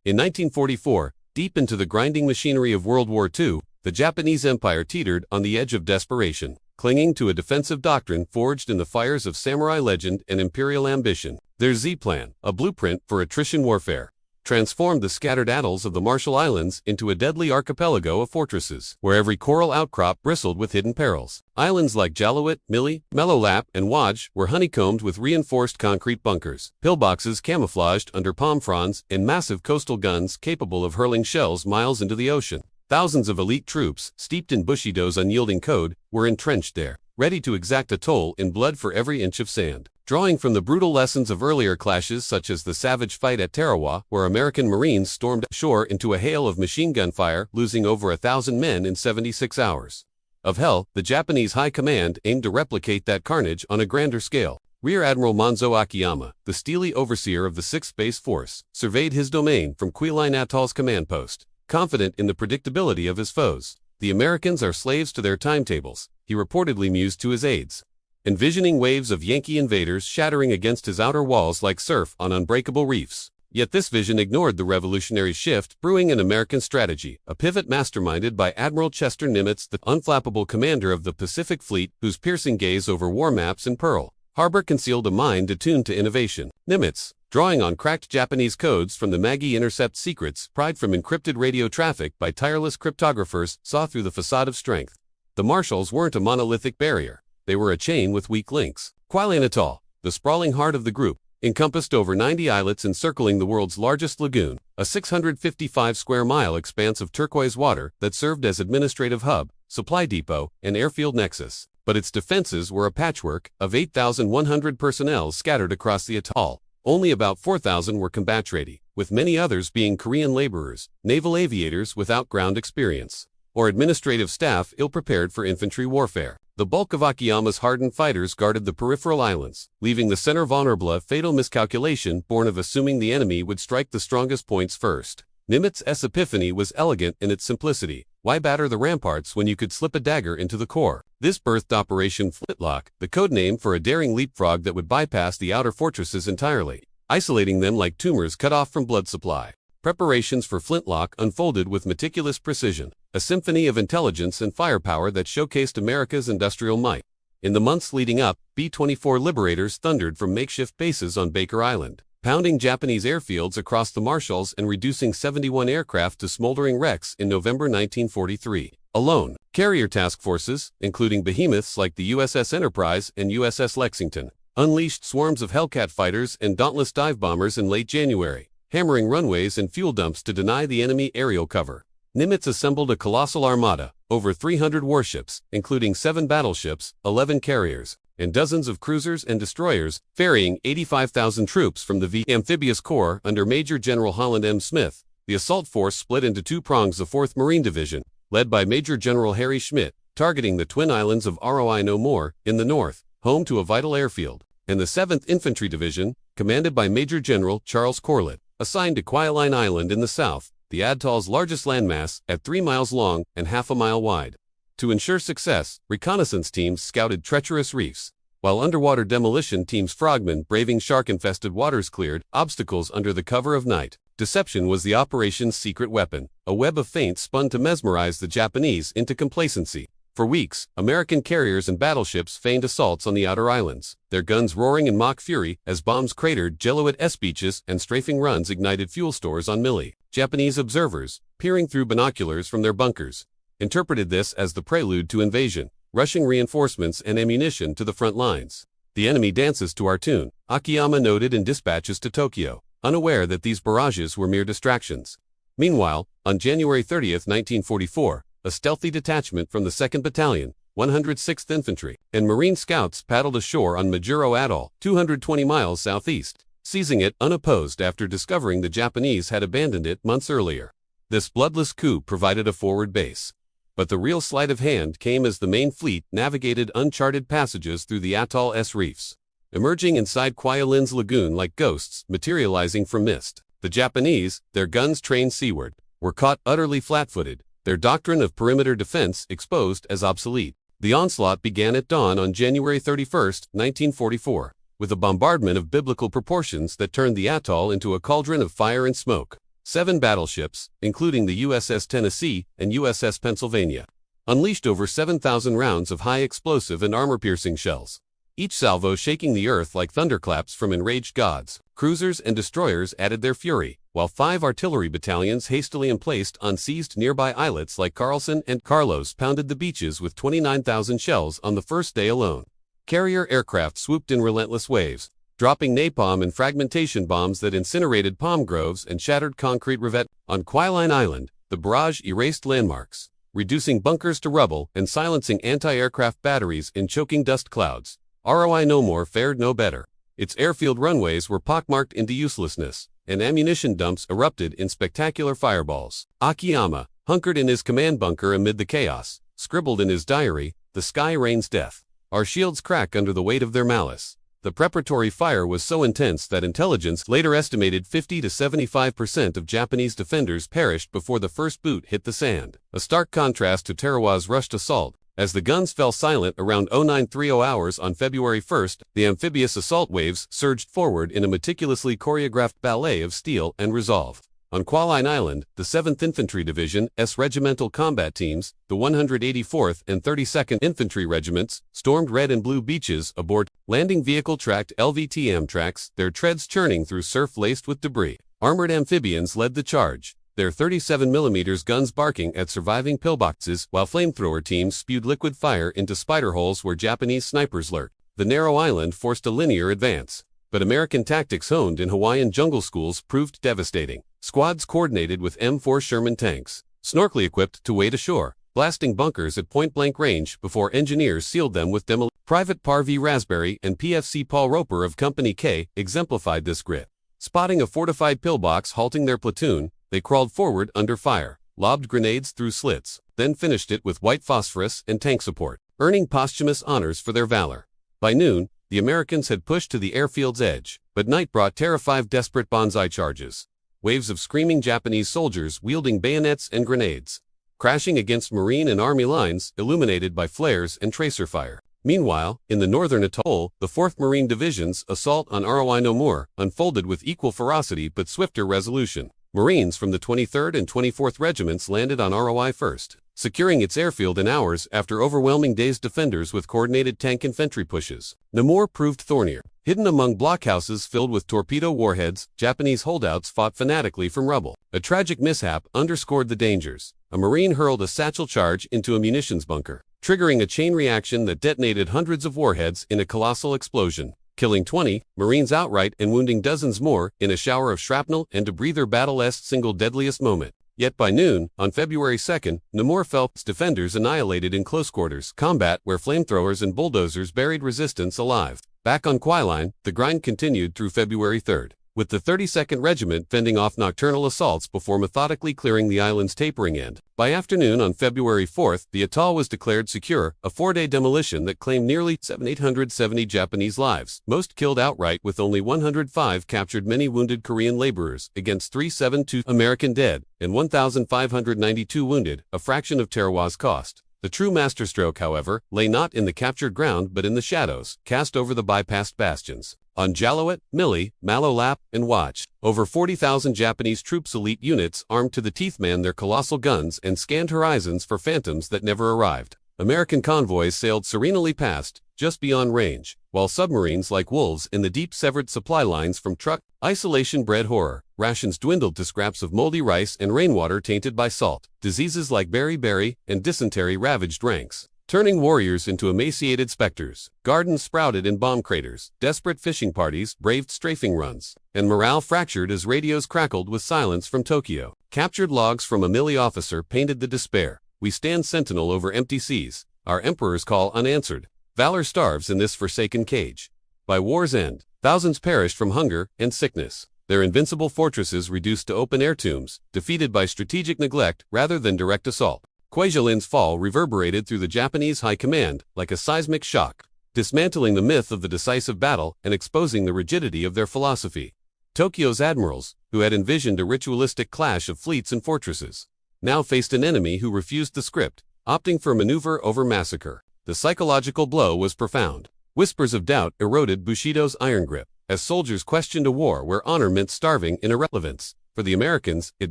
In 1944, deep into the grinding machinery of World War II, the Japanese Empire teetered on the edge of desperation, clinging to a defensive doctrine forged in the fires of samurai legend and imperial ambition. Their Z-Plan, a blueprint for attrition warfare, transformed the scattered atolls of the Marshall Islands into a deadly archipelago of fortresses, where every coral outcrop bristled with hidden perils. Islands like Jalawit, Mili, Melolap, and Waj were honeycombed with reinforced concrete bunkers, pillboxes camouflaged under palm fronds, and massive coastal guns capable of hurling shells miles into the ocean. Thousands of elite troops, steeped in Bushido's unyielding code, were entrenched there, ready to exact a toll in blood for every inch of sand. Drawing from the brutal lessons of earlier clashes such as the savage fight at Tarawa, where American Marines stormed ashore into a hail of machine gun fire, losing over 1,000 men in 76 hours of hell, the Japanese High Command aimed to replicate that carnage on a grander scale. Rear Admiral Manzo Akiyama, the steely overseer of the 6th Space Force, surveyed his domain from Kwajalein Atoll's command post, confident in the predictability of his foes. "The Americans are slaves to their timetables," he reportedly mused to his aides, envisioning waves of Yankee invaders shattering against his outer walls like surf on unbreakable reefs. Yet this vision ignored the revolutionary shift brewing in American strategy, a pivot masterminded by Admiral Chester Nimitz, the unflappable commander of the Pacific Fleet, whose piercing gaze over war maps in Pearl Harbor concealed a mind attuned to innovation. Nimitz, drawing on cracked Japanese codes from the Magi intercept secrets pried from encrypted radio traffic by tireless cryptographers, saw through the facade of strength. The Marshalls weren't a monolithic barrier. They were a chain with weak links. Kwajalein Atoll, the sprawling heart of the group, encompassed over 90 islets encircling the world's largest lagoon, a 655-square-mile expanse of turquoise water that served as administrative hub, supply depot, and airfield nexus. But its defenses were a patchwork of 8,100 personnel scattered across the atoll. Only about 4,000 were combat-ready, with many others being Korean laborers, naval aviators without ground experience, or administrative staff ill-prepared for infantry warfare. The bulk of Akiyama's hardened fighters guarded the peripheral islands, leaving the center vulnerable, a fatal miscalculation born of assuming the enemy would strike the strongest points first. Nimitz's epiphany was elegant in its simplicity. Why batter the ramparts when you could slip a dagger into the core? This birthed Operation Flintlock, the codename for a daring leapfrog that would bypass the outer fortresses entirely, isolating them like tumors cut off from blood supply. Preparations for Flintlock unfolded with meticulous precision, a symphony of intelligence and firepower that showcased America's industrial might. In the months leading up, B-24 Liberators thundered from makeshift bases on Baker Island, pounding Japanese airfields across the Marshalls and reducing 71 aircraft to smoldering wrecks in November 1943. Alone, carrier task forces, including behemoths like the USS Enterprise and USS Lexington, unleashed swarms of Hellcat fighters and dauntless dive bombers in late January, hammering runways and fuel dumps to deny the enemy aerial cover. Nimitz assembled a colossal armada, over 300 warships, including 7 battleships, 11 carriers, and dozens of cruisers and destroyers, ferrying 85,000 troops from the V Amphibious Corps under Major General Holland M. Smith. The assault force split into 2 prongs: the 4th Marine Division, led by Major General Harry Schmidt, targeting the twin islands of Roi no More in the north, home to a vital airfield, and the 7th Infantry Division, commanded by Major General Charles Corlett, assigned to Kwajalein Island in the south, the atoll's largest landmass, at 3 miles long and half a mile wide. To ensure success, reconnaissance teams scouted treacherous reefs, while underwater demolition teams frogmen braving shark-infested waters cleared obstacles under the cover of night. Deception was the operation's secret weapon, a web of feints spun to mesmerize the Japanese into complacency. For weeks, American carriers and battleships feigned assaults on the outer islands, their guns roaring in mock fury as bombs cratered Jalawit beaches and strafing runs ignited fuel stores on Mili. Japanese observers, peering through binoculars from their bunkers, interpreted this as the prelude to invasion, rushing reinforcements and ammunition to the front lines. "The enemy dances to our tune," Akiyama noted in dispatches to Tokyo, unaware that these barrages were mere distractions. Meanwhile, on January 30, 1944, a stealthy detachment from the 2nd Battalion, 106th Infantry, and Marine Scouts paddled ashore on Majuro Atoll, 220 miles southeast, seizing it unopposed after discovering the Japanese had abandoned it months earlier. This bloodless coup provided a forward base. But the real sleight of hand came as the main fleet navigated uncharted passages through the atoll's reefs, emerging inside Kwajalein's lagoon like ghosts materializing from mist. The Japanese, their guns trained seaward, were caught utterly flat-footed, their doctrine of perimeter defense exposed as obsolete. The onslaught began at dawn on January 31, 1944, with a bombardment of biblical proportions that turned the atoll into a cauldron of fire and smoke. 7 battleships, including the USS Tennessee and USS Pennsylvania, unleashed over 7,000 rounds of high-explosive and armor-piercing shells, each salvo shaking the earth like thunderclaps from enraged gods. Cruisers and destroyers added their fury, while 5 artillery battalions hastily emplaced on seized nearby islets like Carlson and Carlos pounded the beaches with 29,000 shells on the first day alone. Carrier aircraft swooped in relentless waves, dropping napalm and fragmentation bombs that incinerated palm groves and shattered concrete revet. On Kwajalein Island, the barrage erased landmarks, reducing bunkers to rubble and silencing anti-aircraft batteries in choking dust clouds. ROI No More fared no better. Its airfield runways were pockmarked into uselessness, and ammunition dumps erupted in spectacular fireballs. Akiyama, hunkered in his command bunker amid the chaos, scribbled in his diary, "The sky rains death. Our shields crack under the weight of their malice." The preparatory fire was so intense that intelligence later estimated 50 to 75% of Japanese defenders perished before the first boot hit the sand. A stark contrast to Tarawa's rushed assault. As the guns fell silent around 0930 hours on February 1st, the amphibious assault waves surged forward in a meticulously choreographed ballet of steel and resolve. On Kwajalein Island, the 7th Infantry Division's regimental combat teams, the 184th and 32nd Infantry Regiments, stormed red and blue beaches aboard landing vehicle-tracked LVT Amtraks, their treads churning through surf laced with debris. Armored amphibians led the charge, their 37mm guns barking at surviving pillboxes, while flamethrower teams spewed liquid fire into spider holes where Japanese snipers lurked. The narrow island forced a linear advance, but American tactics honed in Hawaiian jungle schools proved devastating. Squads coordinated with M4 Sherman tanks, snorkel equipped to wade ashore, blasting bunkers at point-blank range before engineers sealed them with demolition. Private Parvey Raspberry and PFC Paul Roper of Company K exemplified this grit. Spotting a fortified pillbox halting their platoon, they crawled forward under fire, lobbed grenades through slits, then finished it with white phosphorus and tank support, earning posthumous honors for their valor. By noon, the Americans had pushed to the airfield's edge, but night brought terrified desperate banzai charges. Waves of screaming Japanese soldiers wielding bayonets and grenades, crashing against Marine and Army lines illuminated by flares and tracer fire. Meanwhile, in the northern atoll, the 4th Marine Division's assault on ROI No More unfolded with equal ferocity but swifter resolution. Marines from the 23rd and 24th Regiments landed on ROI first, securing its airfield in hours after overwhelming dazed defenders with coordinated tank infantry pushes. Namur proved thornier. Hidden among blockhouses filled with torpedo warheads, Japanese holdouts fought fanatically from rubble. A tragic mishap underscored the dangers. A Marine hurled a satchel charge into a munitions bunker, triggering a chain reaction that detonated hundreds of warheads in a colossal explosion, killing 20 Marines outright and wounding dozens more in a shower of shrapnel and debris. Their battle's single deadliest moment. Yet by noon, on February 2nd, Namur felt its defenders annihilated in close quarters combat where flamethrowers and bulldozers buried resistance alive. Back on Kwajalein, the grind continued through February 3rd, with the 32nd Regiment fending off nocturnal assaults before methodically clearing the island's tapering end. By afternoon on February 4th, the atoll was declared secure, a 4-day demolition that claimed nearly 870 Japanese lives, most killed outright with only 105 captured, many wounded Korean laborers, against 372 American dead, and 1,592 wounded, a fraction of Tarawa's cost. The true masterstroke, however, lay not in the captured ground but in the shadows cast over the bypassed bastions. On Jalowit, Mili, Malolap, and Watch, over 40,000 Japanese troops, elite units armed to the teeth, manned their colossal guns and scanned horizons for phantoms that never arrived. American convoys sailed serenely past, just beyond range, while submarines like wolves in the deep severed supply lines from truck. Isolation bred horror. Rations dwindled to scraps of moldy rice and rainwater tainted by salt. Diseases like beriberi and dysentery ravaged ranks, turning warriors into emaciated specters. Gardens sprouted in bomb craters. Desperate fishing parties braved strafing runs, and morale fractured as radios crackled with silence from Tokyo. Captured logs from a Mili officer painted the despair. "We stand sentinel over empty seas, our emperor's call unanswered. Valor starves in this forsaken cage." By war's end, thousands perished from hunger and sickness, their invincible fortresses reduced to open-air tombs, defeated by strategic neglect rather than direct assault. Kwajalein's fall reverberated through the Japanese high command like a seismic shock, dismantling the myth of the decisive battle and exposing the rigidity of their philosophy. Tokyo's admirals, who had envisioned a ritualistic clash of fleets and fortresses, now faced an enemy who refused the script, opting for maneuver over massacre. The psychological blow was profound. Whispers of doubt eroded Bushido's iron grip, as soldiers questioned a war where honor meant starving in irrelevance. For the Americans, it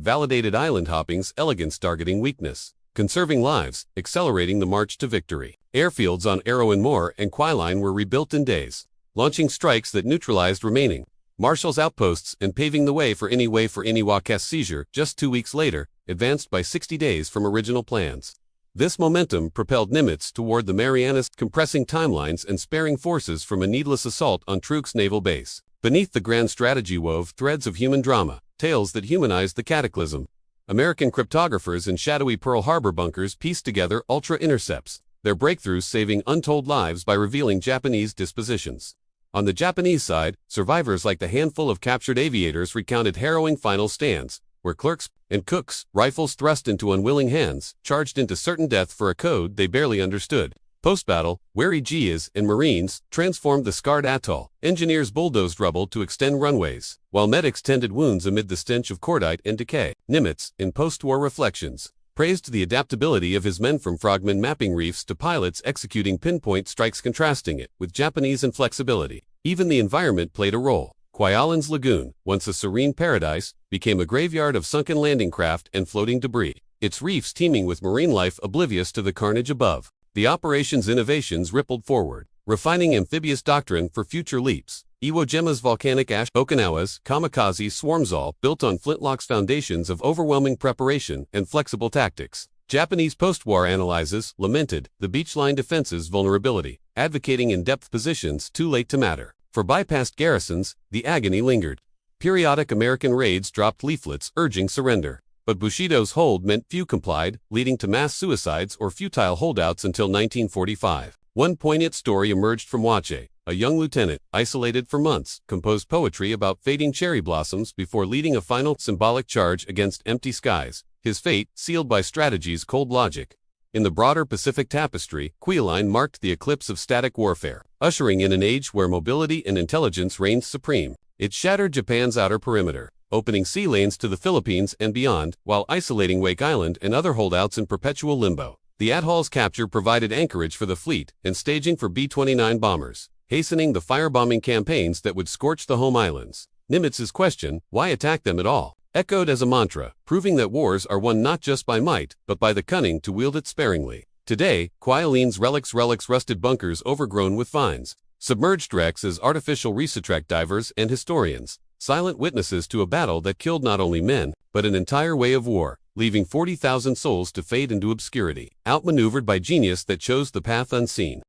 validated island hopping's elegance, targeting weakness, conserving lives, accelerating the march to victory. Airfields on Arrow and Moore and Kwajalein were rebuilt in days, launching strikes that neutralized remaining Marshall's outposts and paving the way for Iniwa's seizure just 2 weeks later, advanced by 60 days from original plans. This momentum propelled Nimitz toward the Marianas, compressing timelines and sparing forces from a needless assault on Truk's naval base. Beneath the grand strategy wove threads of human drama, tales that humanized the cataclysm. American cryptographers in shadowy Pearl Harbor bunkers pieced together ultra-intercepts, their breakthroughs saving untold lives by revealing Japanese dispositions. On the Japanese side, survivors like the handful of captured aviators recounted harrowing final stands, where clerks and cooks, rifles thrust into unwilling hands, charged into certain death for a code they barely understood. Post-battle, wary GIs and Marines transformed the scarred atoll. Engineers bulldozed rubble to extend runways, while medics tended wounds amid the stench of cordite and decay. Nimitz, in post-war reflections, praised the adaptability of his men, from frogmen mapping reefs to pilots executing pinpoint strikes, contrasting it with Japanese inflexibility. Even the environment played a role. Kwajalein lagoon, once a serene paradise, became a graveyard of sunken landing craft and floating debris, its reefs teeming with marine life oblivious to the carnage above. The operation's innovations rippled forward, refining amphibious doctrine for future leaps. Iwo Jimma's volcanic ash, Okinawa's kamikaze swarms, all built on Flintlock's foundations of overwhelming preparation and flexible tactics. Japanese post-war analyses lamented the beachline defense's vulnerability, advocating in-depth positions too late to matter. For bypassed garrisons, the agony lingered. Periodic American raids dropped leaflets urging surrender, but Bushido's hold meant few complied, leading to mass suicides or futile holdouts until 1945. One poignant story emerged from Wache. A young lieutenant, isolated for months, composed poetry about fading cherry blossoms before leading a final symbolic charge against empty skies, his fate sealed by strategy's cold logic. In the broader Pacific tapestry, Kwajalein marked the eclipse of static warfare, ushering in an age where mobility and intelligence reigned supreme. It shattered Japan's outer perimeter, opening sea lanes to the Philippines and beyond, while isolating Wake Island and other holdouts in perpetual limbo. The atoll's capture provided anchorage for the fleet and staging for B-29 bombers, hastening the firebombing campaigns that would scorch the home islands. Nimitz's question, why attack them at all, echoed as a mantra, proving that wars are won not just by might, but by the cunning to wield it sparingly. Today, Kwajalein's relics rusted bunkers overgrown with vines, submerged wrecks as artificial research divers and historians, silent witnesses to a battle that killed not only men, but an entire way of war, leaving 40,000 souls to fade into obscurity, outmaneuvered by genius that chose the path unseen.